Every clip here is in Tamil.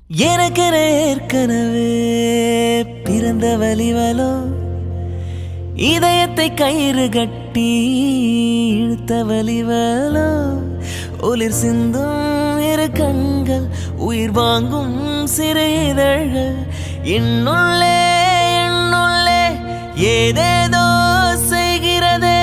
எனக்கென ஏற்கனவே பிறந்த வலிவலோ இதயத்தை கயிறு கட்டி இழுத்த வலிவலோ ஒளிர் சிந்தும் இரு கண்கள் உயிர் வாங்கும் சிறு இதழ்கள் என்னுள்ளே என்னுள்ளே ஏதேதோ செய்கிறதே.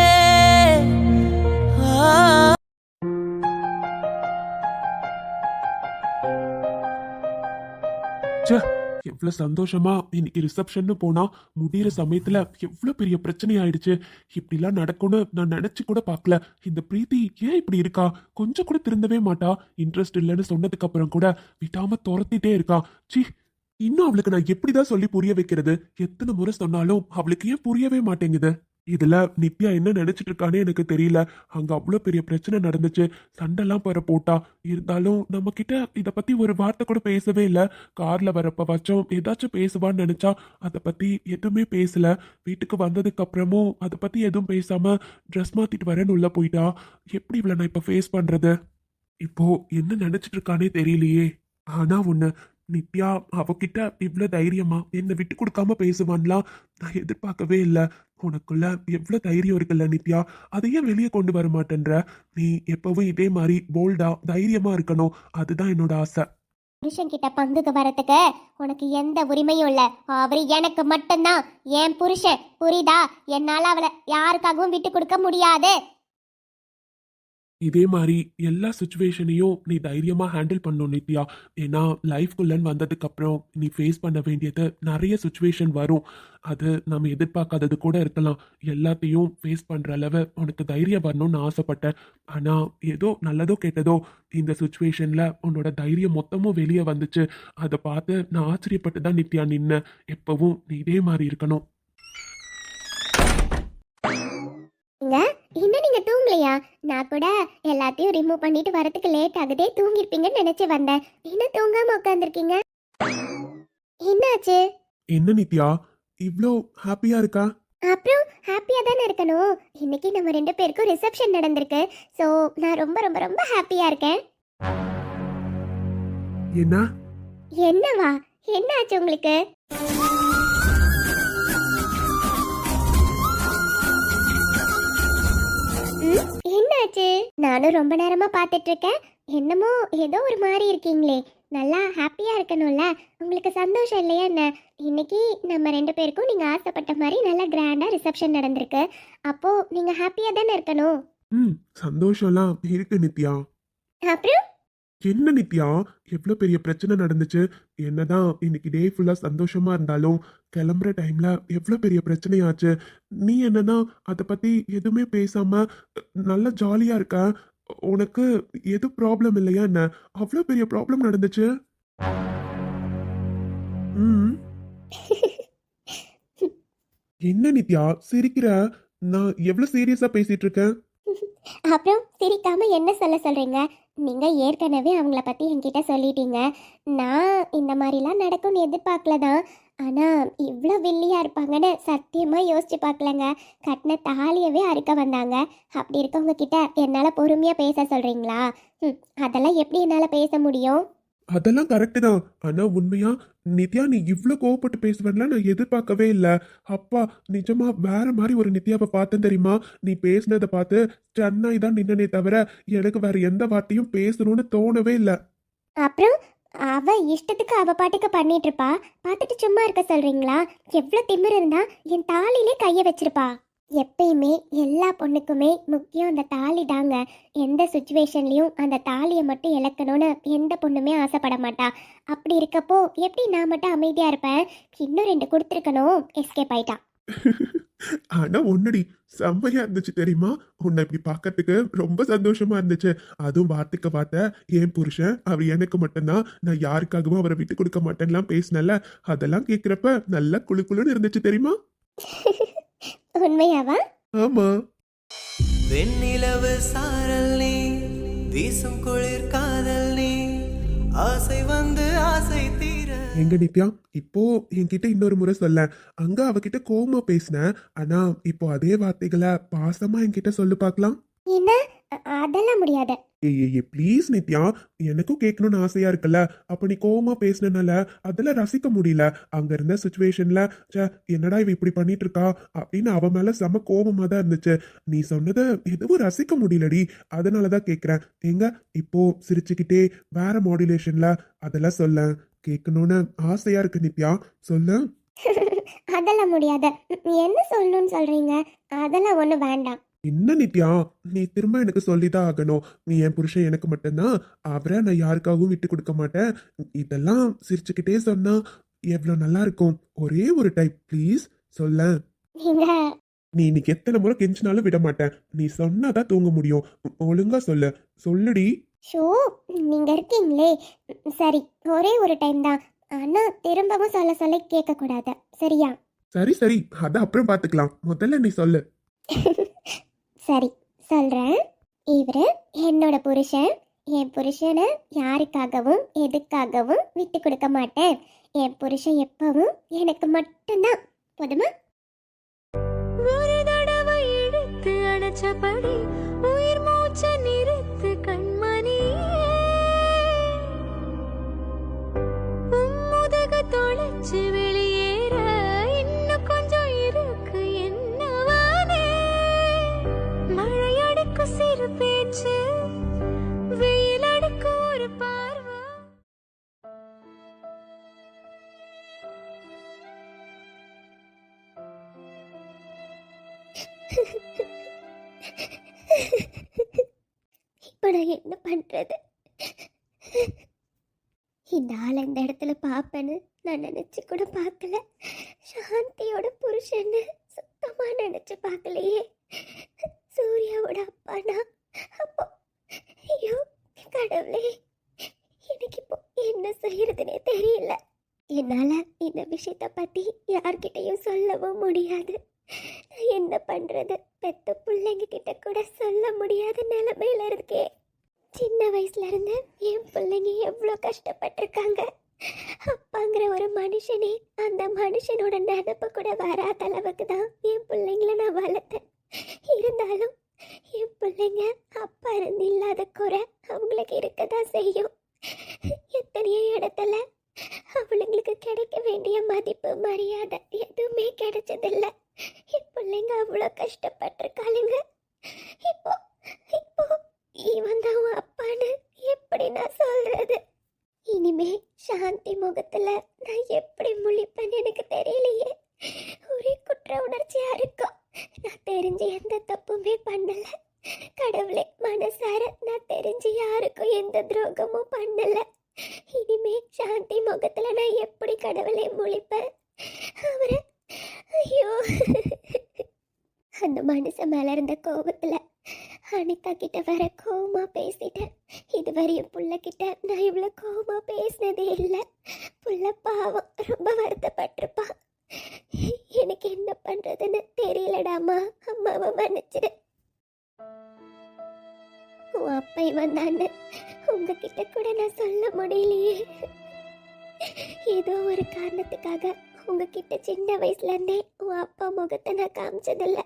எவ்வளவு சந்தோஷமா இன்னைக்கு ரிசப்ஷன் போனா முடிகிற சமயத்துல எவ்வளவு பெரிய பிரச்சனை ஆயிடுச்சு. இப்படிலாம் நடக்கும்னு நான் நினைச்சு கூட பார்க்கல. இந்த பிரீத்தி ஏன் இப்படி இருக்கா? கொஞ்சம் கூட திருந்தவே மாட்டா. இன்ட்ரெஸ்ட் இல்லைன்னு சொன்னதுக்கு அப்புறம் கூட விட்டாம துரத்திட்டே இருக்கா. சி, இன்னும் அவளுக்கு நான் எப்படிதான் சொல்லி புரிய வைக்கிறது? எத்தனை முறை சொன்னாலும் அவளுக்கு ஏன் புரியவே மாட்டேங்குது? இதுல நித்யா என்ன நினைச்சிட்டு இருக்கானே எனக்கு தெரியல. அங்க அவ்வளவு பெரிய பிரச்சனை நடந்துச்சு, சண்டைலாம் பெற போட்டா. இருந்தாலும் நம்ம கிட்ட இத பத்தி ஒரு வார்த்தை கூட பேசவே இல்ல. கார்ல வரப்ப வச்சோம் ஏதாச்சும் பேசுவான்னு நினைச்சா அதை பத்தி எதுவுமே பேசல. வீட்டுக்கு வந்ததுக்கு அப்புறமும் அதை பத்தி எதுவும் பேசாம ட்ரெஸ் மாத்திட்டு வரேன்னு உள்ள போயிட்டா. எப்படி இவளை நான் இப்ப ஃபேஸ் பண்றது? இப்போ என்ன நினைச்சிட்டு இருக்கானே தெரியலையே. ஆனா ஒண்ணு, நித்யா அவகிட்ட இவ்வளவு தைரியமா என்னை விட்டு கொடுக்காம பேசுவான்லாம் நான் எதிர்பார்க்கவே இல்லை. உனக்குள்ள எவ்வளவு தைரியம் இருக்குல்ல நித்யா, அதையும் வெளியே கொண்டு வர மாட்டேன்ற. நீ எப்பவும் இதே மாதிரி போல்டா தைரியமா இருக்கணும். அதுதான் என்னோட ஆசை. புருஷன் கிட்ட பங்குக்கு வரத்துக்கு உனக்கு எந்த உரிமையும் இல்ல. அவரு எனக்கு மட்டும்தான் என் புருஷன், புரியுதா? என்னால அவளை யாருக்காகவும் விட்டு கொடுக்க முடியாது. இதே மாதிரி எல்லா சுச்சுவேஷனையும் நீ தைரியமா ஹேண்டில் பண்ணும் நித்யா. ஏன்னா லைஃப்குள்ளன்னு வந்ததுக்கு அப்புறம் நீ ஃபேஸ் பண்ண வேண்டியது நிறைய சுச்சுவேஷன் வரும். அது நம்ம எதிர்பார்க்காதது கூட இருக்கலாம். எல்லாத்தையும் ஃபேஸ் பண்ற அளவு உனக்கு தைரியம் வரணும்னு ஆசைப்பட்டேன். ஆனா ஏதோ நல்லதோ கெட்டதோ இந்த சுச்சுவேஷன்ல உன்னோட தைரியம் மொத்தமும் வெளியே வந்துச்சு. அதை பார்த்து நான் ஆச்சரியப்பட்டு தான் நித்யா நின்ன. எப்பவும் நீ இதே மாதிரி இருக்கணும். இன்னும் நீங்க தூங்கலையா? நான் கூட எல்லாத்தையும் ரிமூவ் பண்ணிட்டு வரதுக்கு லேட் ஆகுதே, தூங்கிருப்பீங்கன்னு நினைச்சு வந்தேன். இன்னும் தூங்காம உட்காந்துருக்கீங்க, என்னாச்சு? என்ன நித்யா இவ்ளோ ஹாப்பியா இருக்கா? அப்புறம் ஹாப்பியா தானே இருக்கணும். இன்னைக்கு நம்ம ரெண்டு பேருக்கும் ரிசப்ஷன் நடந்திருக்கு. சோ நான் ரொம்ப ரொம்ப ரொம்ப ஹாப்பியா இருக்கேன். என்ன? என்னவா? என்னாச்சு உங்களுக்கு? என்னாச்சு? நானும் ரொம்ப நேரமா பார்த்துட்டு இருக்கேன். என்னமோ ஏதோ ஒரு மாதிரி இருக்கீங்களே. நல்லா ஹாப்பியா இருக்கணும்ல, உங்களுக்கு சந்தோஷம் இல்லையா என்ன? இன்னைக்கு நம்ம ரெண்டு பேருக்கும் நீங்க ஆசைப்பட்ட மாதிரி நல்லா கிராண்டா ரிசப்ஷன் நடந்திருக்கு. அப்போ நீங்க ஹாப்பியா தானே இருக்கணும். சந்தோஷம்லாம் இருக்கு நித்யா. அப்புறம் என்ன நித்யா, எவ்வளோ பெரிய பிரச்சனை நடந்துச்சு. என்னதான் இன்னைக்கு டே ஃபுல்லா சந்தோஷமா இருந்தாலும் கிளம்புற டைம்ல எவ்வளோ பெரிய பிரச்சனையாச்சு. நீ என்னன்னா அதை பத்தி எதுவுமே பேசாம நல்லா ஜாலியா இருக்க. உனக்கு எது ப்ராப்ளம் இல்லையா என்ன? அவ்வளோ பெரிய ப்ராப்ளம் நடந்துச்சு. ம் என்ன நித்யா சிரிக்கிற? நான் எவ்வளோ சீரியஸா பேசிட்டு இருக்கேன். அப்புறம் சிரிக்காம என்ன சொல்றீங்க? நீங்க ஏற்கனவே அவங்கள பத்தி என்கிட்ட சொல்லிட்டீங்க. நான் இந்த மாதிரிலாம் நடக்கும்னு எதிர்பார்க்கல தான். ஆனா இவ்வளோ வில்லியா இருப்பாங்கன்னு சத்தியமா யோசிச்சு பார்க்கலங்க. கட்டின தாலியவே அறுக்க வந்தாங்க. அப்படி இருக்கவங்க கிட்ட என்னால பொறுமையா பேச சொல்றீங்களா? அதெல்லாம் எப்படி என்னால பேச முடியும்? அதெல்லாம் கரெக்டு தான். ஆனா உண்மையா நித்யா நீ இவ்ளோ கோவப்பட்டு பேசுவேன்ல நான் எதிர்பார்க்கவே இல்லை. அப்பா, நிஜமா வேற மாதிரி ஒரு நித்யாவை பார்த்தேன் தெரியுமா? நீ பேசினதை பார்த்து சென்னை தான் நின்னனே தவிர எனக்கு வேற எந்த வார்த்தையும் பேசணும்னு தோணவே இல்லை. அப்புறம் அவ இஷ்டத்துக்கு அவ பாட்டுக்கு பண்ணிட்டு இருப்பா. பார்த்துட்டு சும்மா இருக்க சொல்றீங்களா? எவ்வளோ திமிரு இருந்தா என் தாலிலே கைய வச்சிருப்பா. எப்பயுமே எல்லா பொண்ணுக்குமே முக்கியம் அந்த தாலி தாங்க. எந்த சுச்சுவேஷன்லயும் அந்த தாலியை மட்டும் இழக்கணும்னு எந்த பொண்ணுமே ஆசைப்பட மாட்டா. அப்படி இருக்கப்போ எப்படி நான் மட்டும் அமைதியா இருப்பேன்? இன்னும் ரெண்டு கொடுத்துருக்கணும், எஸ்கேப் ஆயிட்டா. ஆனா ஒன்னடி செம்மையா இருந்துச்சு தெரியுமா? உன்னை இப்படி பார்க்கறதுக்கு ரொம்ப சந்தோஷமா இருந்துச்சு. அதுவும் வார்த்தைக்கு வார்த்தை என் புருஷன் அவர் எனக்கு மட்டும்தான், நான் யாருக்காகவும் அவரை விட்டு கொடுக்க மாட்டேன்லாம் பேசினல. அதெல்லாம் கேட்கிறப்ப நல்லா குளு குளுன்னு இருந்துச்சு தெரியுமா? உண்மையாவா? ஆமா. வெண்ணிலவு சாரல் நீ, வீசும் குளிர் காதல் நீ, ஆசை வந்து ஆசை தீர. எங்க நித்யா, இப்போ என்கிட்ட இன்னொரு முறை சொல்ல. அங்க அவகிட்ட கோவமா பேசின. ஆனா இப்போ அதே வார்த்தைகளை பாசமா என்கிட்ட சொல்லு பார்க்கலாம். என்ன? அதெல்லாம் முடியாது. ஏய் ப்ளீஸ் நித்யா, எனக்கும் கேட்கணும்னு ஆசையா இருக்குல்ல. அப்ப நீ கோவமா பேசினனால அதெல்லாம் ரசிக்க முடியல. அங்க இருந்த சுச்சுவேஷன்ல என்னடா இவ இப்படி பண்ணிட்டு இருக்கா அப்படின்னு அவ மேல செம கோபமா தான் இருந்துச்சு. நீ சொன்னதை எதுவும் ரசிக்க முடியலடி, அதனாலதான் கேக்குறேன். எங்க இப்போ சிரிச்சுக்கிட்டே வேற மாடுலேஷன்ல அதெல்லாம் சொல்ல கேட்கணும்னு ஆசையா இருக்கு நித்யா, சொல்லு. அதெல்லாம் முடியாது. என்ன சொல்லணும்னு சொல்றீங்க? அதெல்லாம் ஒன்றும் வேண்டாம். என்ன நித்யா, நீ திரும்ப எனக்கு சொல்லிதான் ஆகணும். நீ என் புருஷன் எனக்கு மட்டும்தான், அவரை நான் யாருக்காகவும் விட்டு கொடுக்க மாட்டேன். இதெல்லாம் சிரிச்சுக்கிட்டே சொன்னா எவ்வளவு நல்லா இருக்கும். ஒரே ஒரு டைப் ப்ளீஸ் சொல்ல. நீங்க நீ இன்னைக்கு எத்தனை முறை கெஞ்சினாலும் விட மாட்டேன். நீ சொன்னாதான் தூங்க முடியும். ஒழுங்கா சொல்லு, சொல்லுடி. ஷோ, நீங்க இருக்கீங்களே. சரி, ஒரே ஒரு டைம் தான். ஆனா திரும்பவும் சொல்ல சொல்ல கேட்க கூடாது, சரியா? சரி சரி, அத அப்புறம் பாத்துக்கலாம். முதல்ல நீ சொல்லு. சரி, சொல்றேன். இவரு என்னோட புருஷன். என் புருஷனை யாருக்காகவும் எதுக்காகவும் விட்டு கொடுக்க மாட்டேன். என் புருஷன் எப்பவும் எனக்கு மட்டும்தான். போதுமா? ஒரு தடவை இழுத்து அணைச்சபடி உயிர் மூச்ச நிறுத்து கண்மணி, முதுக தொலைச்சு வெளியேற இன்னும் கொஞ்சம் இருக்கு என்னவானே. மழையடிக்கும் சிறு பேச்சு, வெயில் அடிக்கும் ஒரு பார்வை. இப்போ நான் என்ன பண்றது? இந்த ஆள் இந்த இடத்துல பார்ப்பேன்னு நான் நினைச்சு கூட பார்க்கல. சாந்தியோட புருஷன்னு சுத்தமா நினைச்சு பார்க்கலையே. சூர்யாவோட அப்பானா அப்போ ஐயோ கடவுளே, எனக்கு இப்போ என்ன செய்யறதுனே தெரியல. என்னால இந்த விஷயத்த பத்தி யார்கிட்டயும் சொல்லவும் முடியாது. நான் என்ன பண்றது? பெத்த பிள்ளைங்க கிட்ட கூட சொல்ல முடியாத நிலைமையில இருக்கே. சின்ன வயசுல இருந்து என் பிள்ளைங்க எவ்வளோ கஷ்டப்பட்டிருக்காங்க. அப்பாங்கிற ஒரு மனுஷனே அந்த மனுஷனோட நினப்பு கூட வராத அளவுக்கு தான் என் பிள்ளைங்கள நான் வளர்த்தேன். இருந்தாலும் என் பிள்ளைங்க அப்பா இருந்து இல்லாத குறை அவங்களுக்கு இருக்கதான் செய்யும். எத்தனையோ இடத்துல அவளுங்களுக்கு கிடைக்க வேண்டிய மதிப்பு மரியாதை எதுவுமே கிடைச்சதில்லை. என் பிள்ளைங்க அவ்வளோ கஷ்டப்பட்டிருக்காளுங்க. இப்போ இப்போ இவன் தான் உன் அப்பான்னு எப்படி நான் சொல்றது? இனிமே சாந்தி முகத்துல நான் எப்படி முழிப்பேன்னு எனக்கு தெரியலையே. ஒரே குற்ற உணர்ச்சியா இருக்கும். நான் தெரிஞ்சு எந்த தப்புமே பண்ணல. கடவுளே, மனசார நான் தெரிஞ்சு யாருக்கும் எந்த துரோகமும் பண்ணல. இனிமே சாந்தி முகத்துல நான் எப்படி கடவுளை முழிப்பேன்? அவரை ஐயோ, அந்த மனுஷன் மேல இருந்த கோபத்துல அனிதா கிட்ட வர கோவமா பேசிட்டேன். இதுவரையும் புள்ள கிட்ட நான் இவ்வளவு கோவமா பேசினதே இல்லை. புள்ள பாவம் ரொம்ப வருத்தப்பட்டிருப்பான். எனக்கு என்ன பண்றதுன்னு தெரியலடாமா. அம்மாவை மன்னிச்சிடு. உன் அப்பா வந்தான்னு உங்ககிட்ட கூட நான் சொல்ல முடியலையே. ஏதோ ஒரு காரணத்துக்காக உங்ககிட்ட சின்ன வயசுல இருந்தே உன் அப்பா முகத்தை நான் காமிச்சதில்லை.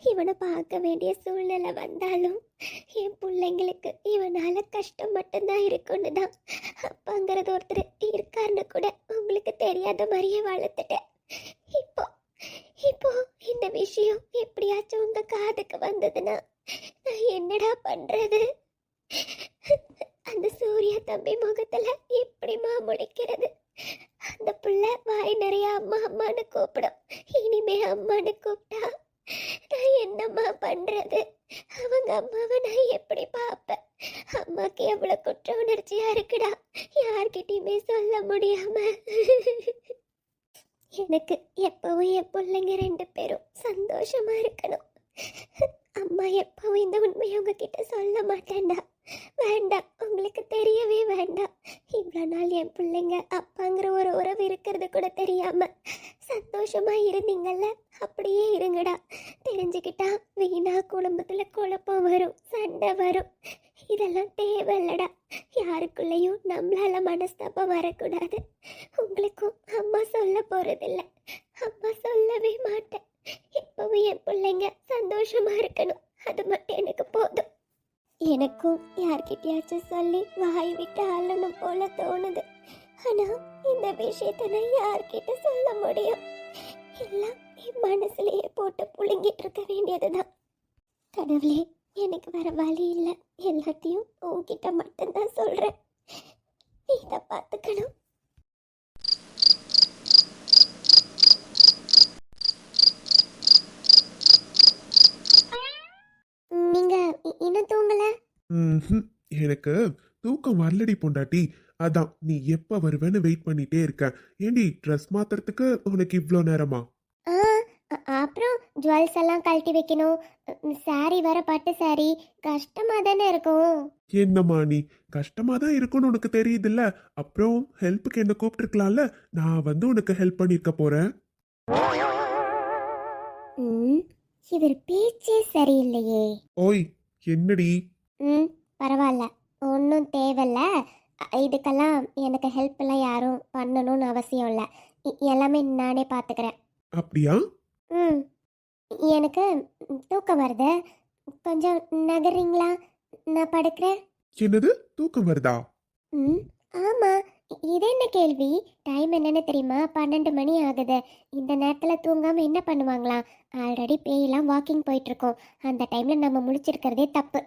இவனை பார்க்க வேண்டிய சூழ்நிலை வந்தாலும் என் பிள்ளைங்களுக்கு இவனால கஷ்டம் மட்டும்தான் இருக்குன்னு தான் அப்பாங்கிறது ஒருத்தர் இருக்காருன்னு கூட உங்களுக்கு தெரியாத மாதிரியே வளர்த்துட்டேன். இப்போ இப்போ இந்த விஷயம் எப்படியாச்சும் உங்க காதுக்கு வந்ததுன்னா நான் என்னடா பண்றது? அந்த சூர்யா தம்பி முகத்துல எப்படிமா முழிக்கிறது? அந்த புள்ள வாய் நிறைய அம்மா அம்மான்னு கூப்பிடும். இனிமே அம்மான்னு கூப்பிட்டா நான் என்னம்மா பண்றது? அவங்க அம்மாவை நான் எப்படி பார்ப்பேன்? அம்மாக்கு எவ்வளவு குற்ற உணர்ச்சியா இருக்குடா, யார்கிட்டயுமே சொல்ல முடியாம. எனக்கு எப்பவும் என் பிள்ளைங்க 2 பேரும் சந்தோஷமா இருக்கணும். அம்மா எப்பவும் இந்த உண்மையை உங்ககிட்ட சொல்ல மாட்டேன்டா. வேண்டாம், உங்களுக்கு தெரியவே வேண்டாம். இவ்வளோ நாள் என் பிள்ளைங்க அப்பாங்கிற ஒரு உறவு இருக்கிறது கூட தெரியாம சந்தோஷமா இருந்தீங்கல்ல, அப்படியே இருங்கடா. தெரிஞ்சுக்கிட்டா வீணா குடும்பத்துல குழப்பம் வரும், சண்டை வரும். இதெல்லாம் தேவையில்லடா. யாருக்குள்ளேயும் நம்மளால மனஸ்தாபம் வரக்கூடாது. உங்களுக்கும் அம்மா சொல்ல போறதில்ல, அம்மா சொல்லவே மாட்டேன். இப்பவும் என் பிள்ளைங்க சந்தோஷமா இருக்கணும், அது மட்டும் எனக்கு போதும். எனக்கும் யார்கிட்டயாச்சும் சொல்லி வாய் விட்டு அள்ளணும் போல தோணுது. ஆனா இந்த விஷயத்தை நான் யார்கிட்ட சொல்ல முடியும்? எல்லாம் என் மனசுலயே போட்டு புழுங்கிட்டு இருக்க வேண்டியதுதான். கடவுளே, எனக்கு வேற வழி இல்லை. எல்லாத்தையும் உன்கிட்ட மட்டும்தான் சொல்றேன். நீ இதை பார்த்துக்கணும். நீங்க இன்னும் தூங்கல? ம்ஹும். எனக்கு தூக்கம் வரலடி பொண்டாட்டி. அதான் நீ எப்ப வருவேன்னு வெயிட் பண்ணிட்டே இருக்கேன். ஏண்டி ட்ரெஸ் மாத்துறதுக்கு உனக்கு இவ்ளோ நேரமா? ஆ, அப்புறம் ஜுவல்ஸ் எல்லாம் கழட்டி வைக்கணும். சாரி வர பட்டு சாரி கஷ்டமா தானே இருக்கும். என்னம்மா நீ கஷ்டமா தான் இருக்கும்னு உனக்கு தெரியுதுல்ல, அப்புறம் ஹெல்ப்புக்கு என்ன கூப்பிட்டுருக்கலாம்ல. நான் வந்து உனக்கு ஹெல்ப் பண்ணிருக்க போறேன். ம், இவர் பேச்சே சரியில்லையே. ஓய், என்னடி? ம், பரவாயில்ல, ஒன்றும் தேவையில்ல. இதுக்கெல்லாம் எனக்கு ஹெல்ப் எல்லாம் யாரும் பண்ணணும்னு அவசியம் இல்லை. எல்லாமே நானே பார்த்துக்கிறேன். அப்படியா? ம், எனக்கு தூக்கம் வருது. கொஞ்சம் நகர்றீங்களா? நான் படுக்கிறேன். என்னது தூக்கம் வருதா? ம், ஆமா. இது என்ன கேள்வி? டைம் என்னன்னு தெரியுமா? 12 மணி ஆகுது. இந்த நேரத்தில் தூங்காம என்ன பண்ணுவாங்களா? ஆல்ரெடி பேயெல்லாம் வாக்கிங் போயிட்டு இருக்கோம். அந்த டைம்ல நம்ம முழிச்சிருக்கிறதே தப்பு.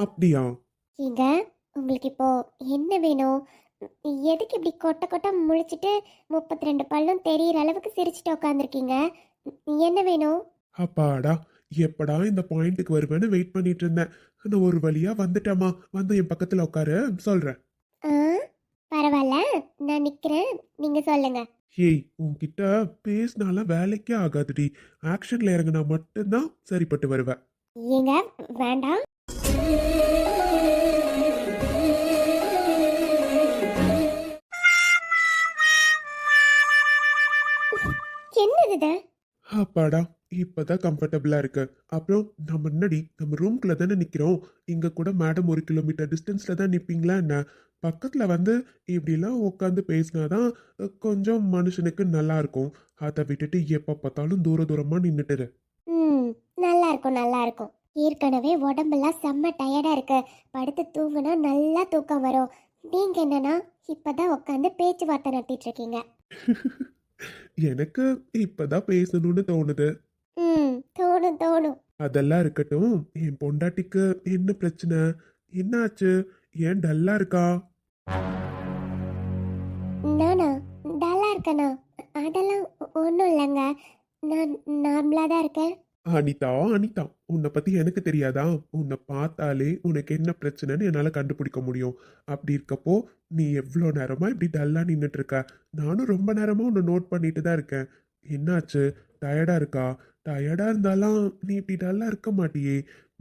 அப்படியா? இங்க உங்களுக்கு இப்போ என்ன வேணும்? எதுக்கு இப்படி கொட்ட கொட்ட முழிச்சிட்டு 32 பல்லும் தெரியிற அளவுக்கு சிரிச்சிட்டு உட்காந்துருக்கீங்க? என்ன வேணும்? அப்பாடா, எப்படா இந்த பாயிண்ட்டுக்கு வருவேன்னு வெயிட் பண்ணிட்டு இருந்தேன். நான் ஒரு வழியா வந்துட்டேமா. வந்து என் பக்கத்துல உட்காரு, சொல்றேன். ஆ, பரவாயில்ல, நான் நிக்கிறேன். நீங்க சொல்லுங்க. ஏய், உன்கிட்ட பேசினால வேலைக்கே ஆகாதுடி. ஆக்ஷன்ல இறங்கினா மட்டும்தான் சரிப்பட்டு வருவேன். ஏங்க, வேண்டாம். என்னது இது? அப்பாடா, இப்பதான் கம்ஃபர்டபுளா இருக்கு. அப்புறம் நம்ம முன்னாடி நம்ம ரூம்குள்ள தானே நிக்கிறோம். இங்க கூட மேடம் 1 கிலோமீட்டர் டிஸ்டன்ஸ்ல தான் நிப்பீங்களா என்ன? பக்கத்துல வந்து இப்படிலாம் உட்காந்து பேசினாதான் கொஞ்சம் மனுஷனுக்கு நல்லா இருக்கும். அதை விட்டுட்டு எப்ப பார்த்தாலும் தூர தூரமா நின்னுட்டு. ம், நல்லா இருக்கும், நல்லா இருக்கும். ஏற்கனவே உடம்பெல்லாம் செம்ம டயர்டா இருக்கு. படுத்து தூங்குனா நல்லா தூக்கம் வரும். நீங்க என்னன்னா இப்பதான் உட்காந்து பேச்சுவார்த்தை நடத்திட்டு இருக்கீங்க. எனக்கு இப்பதான் பேசணும்னு தோணுது. ம், தோணும் தோணும். அதெல்லாம் இருக்கட்டும், என் பொண்டாட்டிக்கு என்ன பிரச்சனை? என்னாச்சு? ஏன் டல்லா இருக்கா? நானா டல்லா இருக்கேனா? அதெல்லாம் ஒன்றும் இல்லைங்க. நான் நார்மலாக தான் இருக்கேன். அனிதா, அனிதா, உன்னை பத்தி எனக்கு தெரியாதா? உன்னை பார்த்தாலே உனக்கு என்ன பிரச்சனைன்னு என்னால கண்டுபிடிக்க முடியும். அப்படி இருக்கப்போ நீ எவ்வளோ நேரமா இப்படி டல்லா நின்னுட்டு இருக்க? நானும் ரொம்ப நேரமா உன்னை நோட் பண்ணிட்டு தான் இருக்கேன். என்னாச்சு? டயர்டா இருக்கா? டயர்டா இருந்தாலும் நீ இப்படி டல்லா இருக்க மாட்டியே.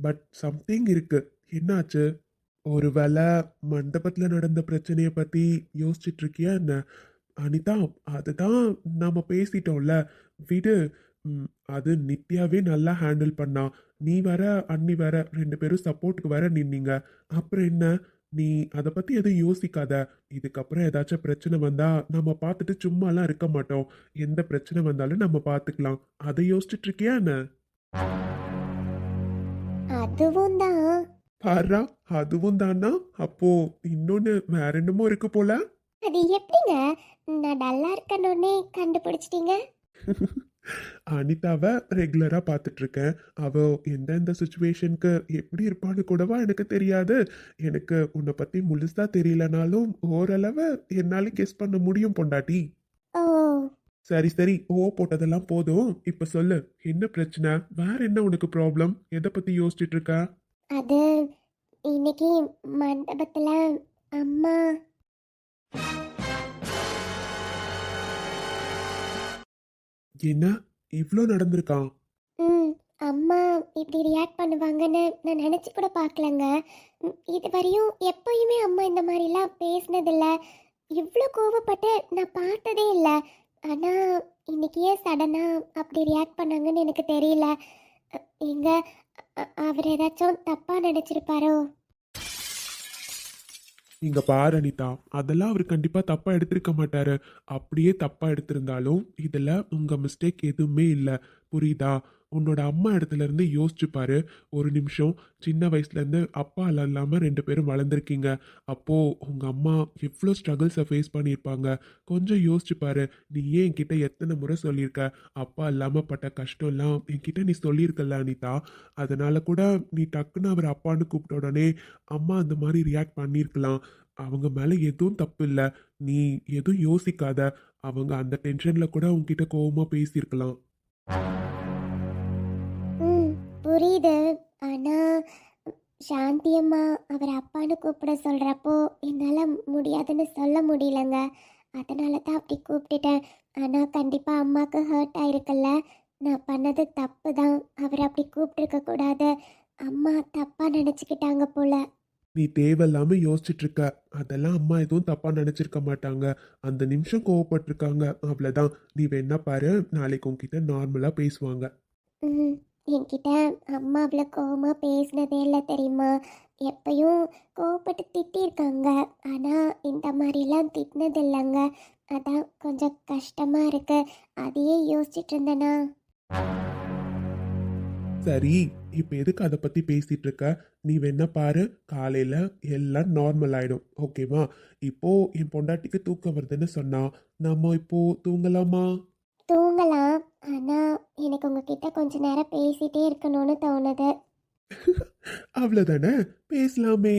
பட் சம்திங் இருக்கு. என்னாச்சு? ஒருவேளை மண்டபத்துல நடந்த பிரச்சனைய பத்தி யோசிச்சுட்டு இருக்கியா என்ன? அனிதா, அதுதான் நாம பேசிட்டோம்ல, விடு. ம், அது நித்யாவே நல்லா ஹேண்டில் பண்ணா. நீ வேற அண்ணி வேற 2 பேரும் சப்போர்ட்டுக்கு வேற நின்னீங்க. அப்புறம் என்ன? நீ அதை பத்தி எதுவும் யோசிக்காத. இதுக்கப்புறம் ஏதாச்சும் பிரச்சனை வந்தா நம்ம பார்த்துட்டு சும்மாலாம் இருக்க மாட்டோம். எந்த பிரச்சனை வந்தாலும் நம்ம பார்த்துக்கலாம். அதை யோசிச்சுட்டு இருக்கியா என்ன? அதுவும் தான். பாரா, அதுவும் தானா? அப்போ இன்னொன்னு வேற என்னமோ இருக்கு போல. அது எப்படிங்க நான் டல்லா இருக்கணுன்னே கண்டுபிடிச்சிட்டீங்க? அனிதாவை ரெகுலரா பார்த்துட்டு இருக்கேன். அவ எந்தெந்த சுச்சுவேஷனுக்கு எப்படி இருப்பான்னு கூடவா எனக்கு தெரியாது. எனக்கு உன்னை பத்தி முழுசா தெரியலனாலும் ஓரளவு என்னால கெஸ் பண்ண முடியும் பொண்டாட்டி. ஓ, சரி சரி, ஓ போட்டதெல்லாம் போதும். இப்ப சொல்லு, என்ன பிரச்சனை? வேற என்ன உனக்கு ப்ராப்ளம்? எதை பத்தி யோசிச்சுட்டு இருக்க? அது இன்னைக்கு மண்டபத்துல அம்மா. என்ன இவ்ளோ நடந்திருக்கான்? ம், அம்மா இப்படி ரியாக்ட் பண்ணுவாங்கன்னு நான் நினச்சி கூட பார்க்கலங்க. இது வரையும் எப்பயுமே அம்மா இந்த மாதிரிலாம் பேசினதில்ல. இவ்வளோ கோவப்பட்டு நான் பார்த்ததே இல்லை. ஆனால் இன்னைக்கு ஏன் சடனாக அப்படி ரியாக்ட் பண்ணாங்கன்னு எனக்கு தெரியல. எங்க அவர் ஏதாச்சும் தப்பாக நினச்சிருப்பாரோ? இங்க பாரு அனிதா, அதெல்லாம் அவர் கண்டிப்பா தப்பா எடுத்திருக்க மாட்டாரு. அப்படியே தப்பா எடுத்திருந்தாலும் இதுல உங்க மிஸ்டேக் எதுவுமே இல்ல. புரியுதா? உன்னோட அம்மா இடத்துல இருந்து யோசிச்சு பாரு. ஒரு நிமிஷம். சின்ன வயசுல இருந்து அப்பா இல்லாம 2 பேரும் வளர்ந்துருக்கீங்க. அப்போ உங்க அம்மா எவ்வளோ ஸ்ட்ரகிள்ஸை ஃபேஸ் பண்ணியிருப்பாங்க. கொஞ்சம் யோசிச்சு பாரு. நீ ஏன் என்கிட்ட எத்தனை முறை சொல்லியிருக்க, அப்பா இல்லாம பட்ட கஷ்டம்லாம் என்கிட்ட நீ சொல்லியிருக்கல அனிதா. அதனால கூட நீ டக்குன்னு அவர் அப்பான்னு கூப்பிட்ட உடனே அம்மா அந்த மாதிரி ரியாக்ட் பண்ணியிருக்கலாம். அவங்க மேல எதுவும் தப்பு இல்லை. நீ எதுவும் யோசிக்காத. அவங்க அந்த டென்ஷன்ல கூட உன்கிட்ட கோவமா பேசியிருக்கலாம். ம் புரியுது. ஆனா சாந்தி அம்மா அவர் அப்பான்னு கூப்பிட சொல்றப்போ என்னால் முடியாதுன்னு சொல்ல முடியலங்க. அதனால தான் அப்படி கூப்பிட்டுட்டேன். ஆனால் கண்டிப்பாக அம்மாவுக்கு ஹர்ட் ஆயிருக்குல்ல. நான் பண்ணது தப்பு தான். அவர் அப்படி கூப்பிட்டுருக்க கூடாது. அம்மா தப்பாக நினச்சிக்கிட்டாங்க போல. நீ தேவையில்லாம யோசிச்சுட்டு இருக்க. அதெல்லாம் அம்மா எதுவும் தப்பா நினைச்சிருக்க மாட்டாங்க. அந்த நிமிஷம் கோவப்பட்டிருக்காங்க, அவ்வளவுதான். நீ வேணா பாரு, நாளைக்கு உன்கிட்ட நார்மலா பேசுவாங்க. ம் என்கிட்ட அம்மா அவ்வளோ கோவமாக பேசினதே இல்லை தெரியுமா. எப்பயும் கோவப்பட்டு திட்டியிருக்காங்க. ஆனால் இந்த மாதிரிலாம் திட்டினது இல்லைங்க. அதான் கொஞ்சம் கஷ்டமாக இருக்கு. அதையே யோசிச்சுட்டு இருந்தேனா. சரி, இப்ப எதுக்கு அதை பத்தி பேசிட்டு இருக்க? நீ வேணா பாரு, காலையில எல்லாம் நார்மல் ஆயிடும். ஓகேவா? இப்போ என் பொண்டாட்டிக்கு தூக்கம் வருதுன்னு சொன்னா, நம்ம இப்போ தூங்கலாமா? தூங்கலாம். ஆனால் எனக்கு உங்ககிட்ட கொஞ்ச நேரம் பேசிகிட்டே இருக்கணும்னு தோணுது. அவ்வளவுதானே, பேசலாமே.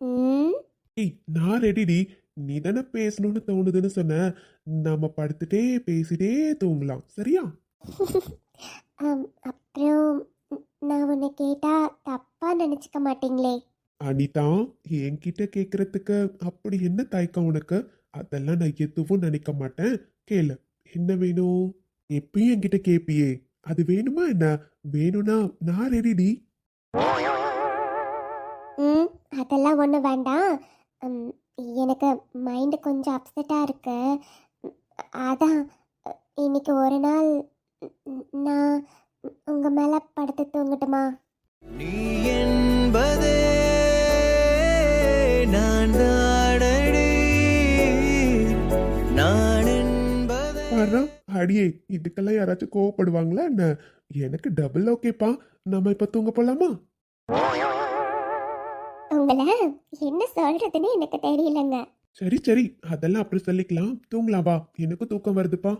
ம் ஏய், நான் ரெடிடி. நீ தானே பேசணும்னு தோணுதுன்னு சொன்ன. நம்ம படுத்துட்டே பேசிட்டே தூங்கலாம், சரியா? அப்புறம் நான் உன்னை கேட்டால் தப்பாக நினச்சிக்க மாட்டீங்களே? அனிதா, என்கிட்ட கேட்கறதுக்கு அப்படி என்ன தயக்கம் உனக்கு? அதெல்லாம் நான் எதுவும் நினைக்க மாட்டேன். கேளு, என்ன வேணும்? எப்பயும் என்கிட்ட கேப்பியே, அது வேணுமா என்ன? வேணும்னா நான் ரெடிடி. ம் அதெல்லாம் ஒன்றும் வேண்டாம். ம், எனக்கு மைண்டு கொஞ்சம் அப்செட்டாக இருக்கு. ம், அதான் இன்னைக்கு ஒரு நாள் நான் உங்கள் மேலே படுத்து தூங்கட்டுமா? நீ என்பதே நான் தானடி, நான் என்பதே. பாரு, அடியே, இதுக்கெல்லாம் யாராச்சும் கோவப்படுவாங்களா என்ன? எனக்கு டபுள் ஓகேப்பா. நம்ம இப்ப தூங்க போலாமா? உங்களை என்ன சொல்கிறதுன்னு எனக்கு தெரியலங்க. சரி சரி, அதெல்லாம் அப்புறம் சொல்லிக்கலாம். தூங்கலாம் வா, எனக்கு தூக்கம் வருதுப்பா.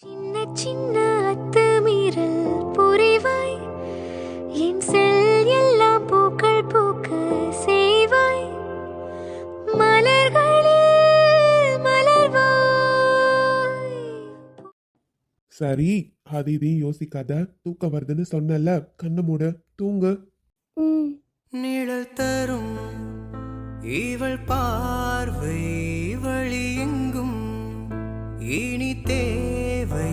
சின்ன சின்ன அத்துமீறல் புரிவாய், என் செல் எல்லாம் பூக்கள் பூக்க செய்வாய், மலர்களில் மலர்வாய். சரி, அது இதையும் யோசிக்காத. தூக்கம் வருதுன்னு சொன்னல, கண்ணு மூடு, தூங்கு. ம் நிழல் தரும் இவள் பார்வை வழி எங்கும் இனி தேவை.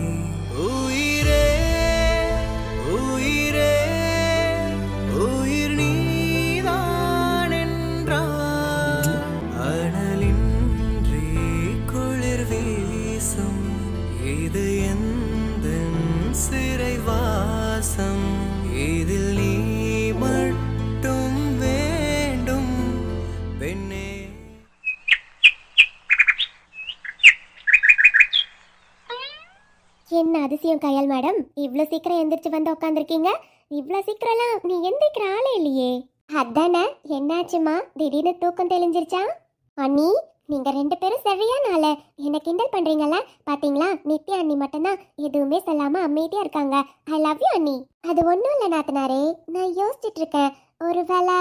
உயிரே உயிரே உயிர் நீதான் என்றால் அனலின்றி குளிர் வீசும். இது எந்தன் சிறைவாசம். இதில் நீ மட்டும் வேண்டும் பெண்ணே. என்ன அதிசயம் கயல் மேடம், இவ்வளோ சீக்கிரம் எந்திரிச்சு வந்து உட்காந்துருக்கீங்க. இவ்வளோ சீக்கிரம்லாம் நீ எந்திரிக்கிற ஆளே இல்லையே. அதானே, என்னாச்சுமா திடீர்னு தூக்கம் தெளிஞ்சிருச்சா? அண்ணி, நீங்கள் 2 பேரும் சரியான ஆளு. என்ன கிண்டல் பண்ணுறீங்களா? பார்த்தீங்களா, நித்யா அண்ணி மட்டும்தான் எதுவுமே சொல்லாமல் அமைதியாக இருக்காங்க. ஐ லவ் யூ அண்ணி. அது ஒன்றும் இல்லை நாத்தனாரே, நான் யோசிச்சுட்டு இருக்கேன். ஒருவேளை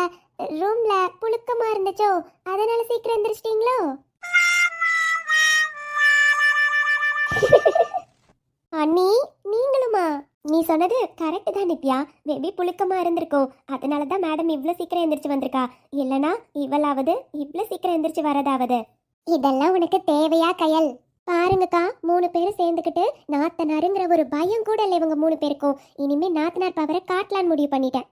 ரூமில் புழுக்கமாக இருந்துச்சோ, அதனால சீக்கிரம் எந்திரிச்சிட்டிங்களோ? அண்ணி, நீங்களுமா? நீ சொன்னது கரெக்டு தான் நித்யா. மேபி புழுக்கமாக இருந்திருக்கும். அதனால தான் மேடம் இவ்வளோ சீக்கிரம் எந்திரிச்சு வந்திருக்கா. இல்லைனா இவளாவது இவ்வளோ சீக்கிரம் எந்திரிச்சு வரதாவது. இதெல்லாம் உனக்கு தேவையா கயல்? பாருங்கக்கா, 3 பேரும் சேர்ந்துக்கிட்டு நாத்தனாருங்கிற ஒரு பயம் கூட இல்லை இவங்க 3 பேருக்கும். இனிமே நாத்தனார் பவரை காட்டலான்னு முடிவு பண்ணிட்டேன்.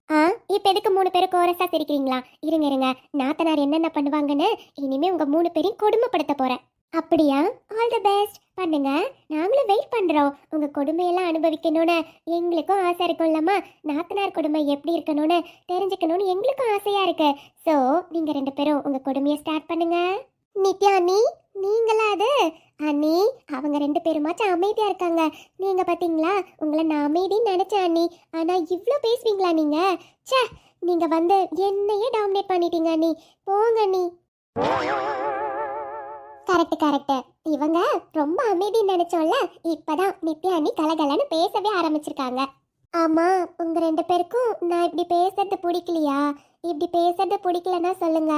ஆ இப்போ எதுக்கு 3 பேரும் கோரஸா சிரிக்கிறீங்களா? இருங்க இருங்க, நாத்தனார் என்னென்ன பண்ணுவாங்கன்னு இனிமே உங்க 3 பேரையும் கொடுமைப்படுத்த போறேன். அப்படியா? ஆல் தி பெஸ்ட், பண்ணுங்க. நாங்களும் வெயிட் பண்றோம். உங்க கொடுமையெல்லாம் அனுபவிக்கணும்னு எங்களுக்கும் ஆசை இருக்கும்லம்மா. நாத்தனார் கொடுமை எப்படி இருக்கணும்னு தெரிஞ்சுக்கணும்னு எங்களுக்கும் ஆசையா இருக்கு. ஸோ நீங்க 2 பேரும் உங்க கொடுமையை ஸ்டார்ட் பண்ணுங்க. நித்யா நீ நீங்களா அது? அண்ணி, அவங்க 2 பேருமாச்சும் அமைதியா இருக்காங்க. நீங்க பாத்தீங்களா, உங்களை நான் அமைதின்னு நினைச்சேன் அண்ணி. ஆனா இவ்ளோ பேசுவீங்களா நீங்க? ச்சே, நீங்க வந்து என்னையே டாமினேட் பண்ணிட்டீங்க அண்ணி. போங்க அண்ணி. Correct correct. இவங்க ரொம்ப அமைதின்னு நினைச்சோம்ல, இப்பதான் நித்யா அண்ணி கலகலன்னு பேசவே ஆரம்பிச்சிருக்காங்க. ஆமா, உங்க 2 பேருக்கும் நான் இப்படி பேசுறது பிடிக்கலையா? இப்படி பேசுறது பிடிக்கலன்னா சொல்லுங்க,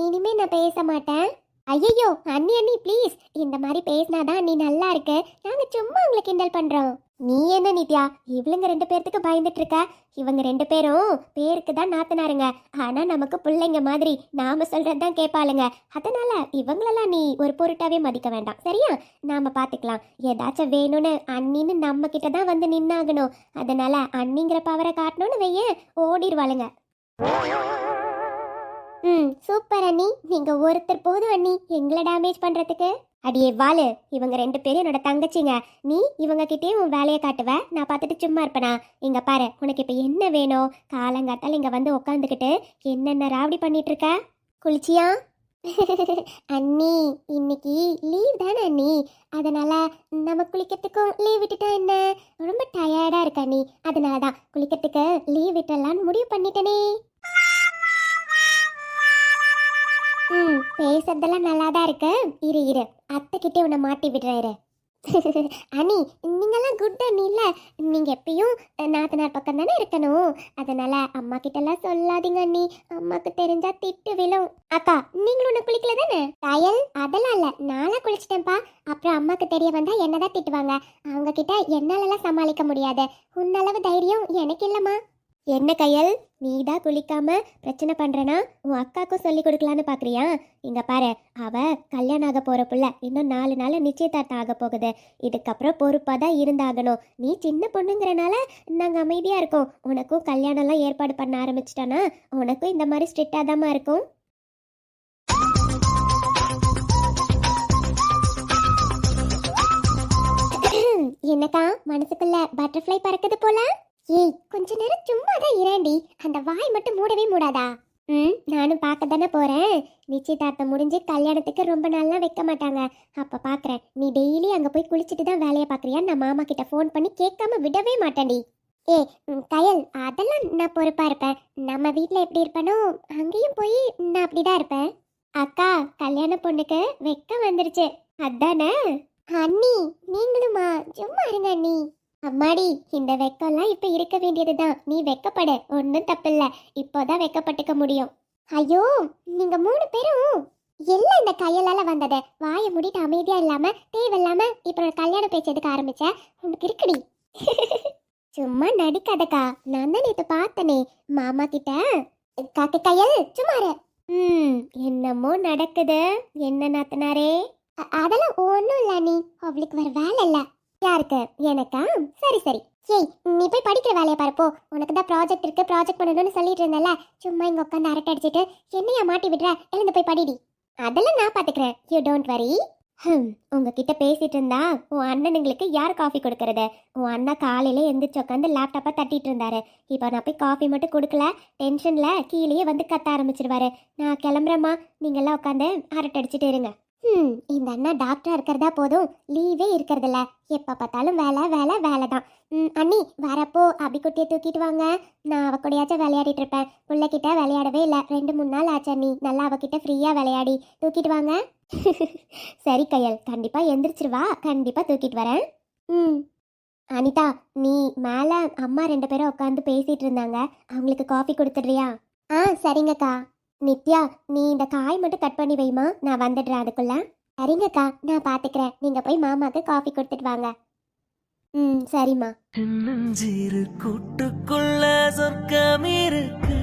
இனிமே நான் பேச மாட்டேன். ஐயோ அண்ணி அண்ணி ப்ளீஸ், இந்த மாதிரி பேசினாதான் நீ நல்லா இருக்கு. நாங்க சும்மா உங்களை கிண்டல் பண்றோம். நீ என்ன நித்யா இவளுங்க 2 பேர்த்துக்கு பயந்துட்டு இருக்க? இவங்க 2 பேரும் பேருக்கு தான் நாத்தனாருங்க, ஆனா நமக்கு பிள்ளைங்க மாதிரி நாம சொல்றதுதான் கேட்பாளுங்க. அதனால இவங்களெல்லாம் நீ ஒரு பொருட்டாவே மதிக்க வேண்டாம், சரியா? நாம பாத்துக்கலாம். ஏதாச்சும் வேணும்னு அண்ணின்னு நம்ம கிட்ட தான் வந்து நின்னாகணும். அதனால அண்ணிங்கிற பவரை காட்டணும்னு வைய ஓடிடுவாளுங்க. சூப்பர் அண்ணி, நீங்க ஒருத்தர் போதும் அண்ணி எங்களை டேமேஜ் பண்றதுக்கு. அடியே வாளு, இவங்க 2 பேரும் என்னோட தங்கச்சிங்க. நீ இவங்க கிட்டேயும் உன் வேலையை காட்டுவ, நான் பார்த்துட்டு சும்மா இருப்பேனா? இங்க பாரு, உனக்கு இப்ப என்ன வேணும்? காலங்காத்தால இங்க வந்து உக்காந்துக்கிட்டு என்னென்ன ராவடி பண்ணிட்டு இருக்க? குளிச்சியா? அண்ணி, இன்னைக்கு லீவ் தானே அண்ணி, அதனால நம்ம குளிக்கிறதுக்கும் லீவ் விட்டுட்டா என்ன? ரொம்ப டயர்டா இருக்க அண்ணி, அதனாலதான் குளிக்கிறதுக்கு லீவ் விட்டலான்னு முடிவு பண்ணிட்டேனே. பேசுறதெல்லாம் நல்லா தான் இருக்கு. இரு இரு, அத்தை கிட்டே உன்னை மாட்டி விடுறாரு. அண்ணி, நீங்கெல்லாம் குட் அண்ணி இல்ல? நீங்க எப்பயும் நாத்தனார் பக்கம் தானே இருக்கணும், அதனால அம்மா கிட்ட எல்லாம் சொல்லாதீங்க அண்ணி, அம்மாக்கு தெரிஞ்சா திட்டு விழும். அக்கா, நீங்களும் ஒண்ணு குளிக்கல தானே? கயல், அதெல்லாம் இல்ல, நானா குளிச்சிட்டேன்ப்பா. அப்புறம் அம்மாக்கு தெரிய வந்தா என்னதான் திட்டுவாங்க. அவங்க கிட்ட என்னாலலாம் சமாளிக்க முடியாது. உன்னளவு தைரியம் எனக்கு இல்லம்மா. என்ன கையல், நீதான் குளிக்காம பிரச்சனை பண்றனா உன் அக்காக்கும் சொல்லி கொடுக்கலான்னு பாக்குறியா? இங்க பாரு, அவ கல்யாணம் ஆக போற புள்ள, இன்னும் 4 நாள் நிச்சயதார்த்தம் ஆக போகுது. இதுக்கப்புறம் பொறுப்பா தான் இருந்தாகணும். நீ சின்ன பொண்ணுங்கிறனால நாங்க அமைதியா இருக்கோம். உனக்கும் கல்யாணம் எல்லாம் ஏற்பாடு பண்ண ஆரம்பிச்சிட்டோன்னா உனக்கும் இந்த மாதிரி ஸ்ட்ரிக்டா தாமா இருக்கும். என்னக்கா மனசுக்குள்ள பட்டர்ஃப்ளை பறக்குது போல? ஏய், கொஞ்ச நேரம் சும்மா தான் இரண்டி, அந்த வாய் மட்டும் மூடவே மூடாதா? நானும் பார்க்க தானே போறேன். நிச்சயதார்த்தம் முடிஞ்சு கல்யாணத்துக்கு ரொம்ப நாள்லாம் வைக்க மாட்டாங்க, அப்ப பாக்குறேன். நீ டெய்லி அங்க போய் குளிச்சுட்டு தான் வேலையை பாக்குறியா? நான் மாமா கிட்ட ஃபோன் பண்ணி கேட்காம விடவே மாட்டேன்டி. ஏ கயல், அதெல்லாம் நான் பொறுப்பா இருப்பேன். நம்ம வீட்ல எப்படி இருப்பேனோ அங்கேயும் போய் நான் அப்படிதான் இருப்பேன். அக்கா, கல்யாண பொண்ணுக்கு வெக்கம் வந்துருச்சு அதானே? அண்ணி, நீங்களுமா? சும்மா இருங்க அண்ணி. அம்மாடி, இந்த வெக்கம்லாம் இப்ப இருக்க வேண்டியதுதான். நீ வெக்கப்படு, ஒன்னும் தப்பில்ல. இப்போதான் வெக்கப்பட்டுக்க முடியும். ஐயோ, நீங்க 3 பேரும் எல்லாம் இந்த கையலால வந்தது. வாயை மூடிட்டு அமைதியா இல்லாம தேவையில்லாம இப்ப கல்யாண பேச்சு எதுக்கு ஆரம்பிச்ச? உனக்கு இருக்குடி. சும்மா நடிக்காதக்கா, நான் தான் நேத்து பார்த்தனே மாமா கிட்ட. காக்கு கையல், சும்மா இரு. என்னமோ நடக்குது. என்ன நாத்தனாரே? அதெல்லாம் ஒண்ணும் இல்ல நீ, அவளுக்கு வர வேலை இல்ல. யாருக்கு? எனக்கா? சரி சரி. ஏய், நீ போய் படிக்கிற வேலையை பாருப்போ. உனக்கு தான் ப்ராஜெக்ட் இருக்கு, ப்ராஜெக்ட் பண்ணணும்னு சொல்லிட்டு இருந்தல. சும்மா இங்க உட்காந்து அரட்டை அடிச்சிட்டு என்னையா மாட்டி விடுற? எழுந்து போய் படிடி. அதெல்லாம் நான் பாத்துக்கிறேன், யூ டோன்ட் வரி. உங்ககிட்ட பேசிட்டு இருந்தா உன் அண்ணனுங்களுக்கு யார் காஃபி கொடுக்கறது? உன் அண்ணா காலையில எந்திரிச்சு உட்காந்து லேப்டாப்பா தட்டிட்டு இருந்தாரு. இப்போ நான் போய் காஃபி மட்டும் கொடுக்கல, டென்ஷன்ல கீழேயே வந்து கத்த ஆரம்பிச்சிருவாரு. நான் கிளம்புறேம்மா, நீங்க எல்லாம் உட்காந்து அரட்டை அடிச்சிட்டு இருங்க. இந்த அண்ணா டாக்டரா இருக்கிறதா போதும், லீவே இருக்கிறதில்ல. எப்ப பார்த்தாலும் வேலை வேலை வேலை தான். அண்ணி, வரப்போ அபிக்குட்டியை தூக்கிட்டு வாங்க. நான் அவ கூடயாச்சும் விளையாடிட்டு இருப்பேன். பிள்ளைகிட்ட விளையாடவே இல்லை, 2-3 நாள் ஆச்சு அண்ணி. நல்லா அவகிட்ட ஃப்ரீயா விளையாடி தூக்கிட்டு வாங்க. சரி கையல், கண்டிப்பா எந்திரிச்சிருவா, கண்டிப்பா தூக்கிட்டு வரேன். அனிதா, நீ மேல அம்மா 2 பேரும் உட்காந்து பேசிட்டு இருந்தாங்க, அவங்களுக்கு காஃபி கொடுத்துடுறியா? சரிங்கக்கா. நித்யா, நீ இந்த காய் மட்டும் கட் பண்ணி வைமா, நான் வந்துடுறேன் அதுக்குள்ள. சரிங்கக்கா, நான் பாத்துக்கிறேன். நீங்க போய் மாமாக்கு காஃபி கொடுத்துட்டு வாங்க. சரிம்மா. நெஞ்சிரு கூட்டுக்குள்ள சொர்க்கம் இருக்கு,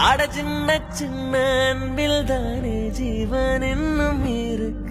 அட சின்ன சின்ன அன்பில் தானே ஜீவன் இன்னும் இருக்கு.